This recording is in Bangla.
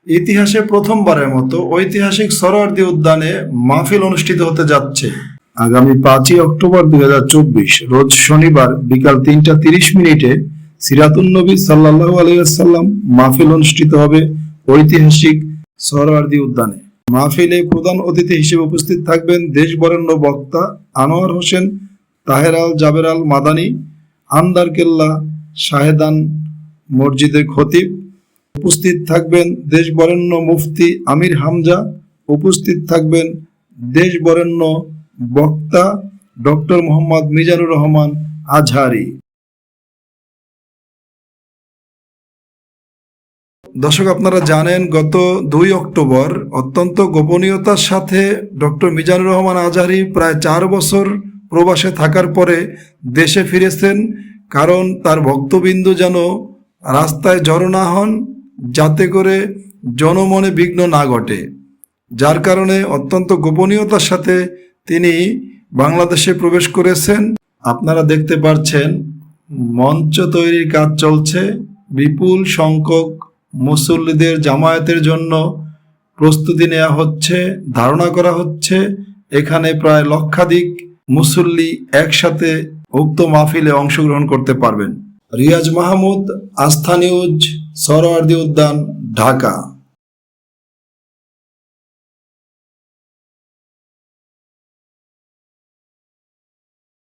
ইতিহাসে প্রথমবারের মতো ঐতিহাসিক সোহরাওয়ার্দী উদ্যানে মাহফিল অনুষ্ঠিত হতে যাচ্ছে। আগামী 5ই অক্টোবর 2024 রোজ শনিবার বিকাল 3টা 30 মিনিটে সিরাতুন্নবী সাল্লাল্লাহু আলাইহি ওয়াসাল্লাম মাহফিল অনুষ্ঠিত হবে ঐতিহাসিক সোহরাওয়ার্দী উদ্যানে। মাহফিলে প্রধান অতিথি হিসেবে উপস্থিত থাকবেন দেশ বরেণ্য বক্তা আনোয়ার হোসেন তাহের আল জাবের আল মাদানী, আন্দার কেল্লা শাহেদান মসজিদের খতিব। উপস্থিত থাকবেন দেশ বরেণ্য মুফতি আমির হামজা। উপস্থিত থাকবেন দেশ বরেণ্য বক্তা ডক্টর মোহাম্মদ মিজানুর রহমান আজহারি। দর্শক, আপনারা জানেন গত 2 অক্টোবর অত্যন্ত গোপনীয়তার সাথে ডক্টর মিজানুর রহমান আজহারি প্রায় 4 বছর প্রবাসে থাকার পরে দেশে ফিরেছেন, কারণ তার ভক্তবিন্দু যেন রাস্তায় জড়ো না হন, যাতে করে জনমনে বিঘ্ন না ঘটে। যার কারণে অত্যন্ত গোপনীয়তার সাথে তিনি বাংলাদেশে প্রবেশ করেছেন। আপনারা দেখতে পাচ্ছেন মঞ্চ তৈরির কাজ চলছে। বিপুল সংখ্যক মুসল্লিদের জামায়াতের জন্য প্রস্তুতি নেওয়া হচ্ছে, ধারণা করা হচ্ছে এখানে প্রায় লক্ষাধিক মুসল্লি একসাথে উক্ত মাহফিলে অংশগ্রহণ করতে পারবেন। রিয়াজ মাহমুদ, আস্থা নিউজ, সোহরাওয়ার্দী উদ্যান, ঢাকা।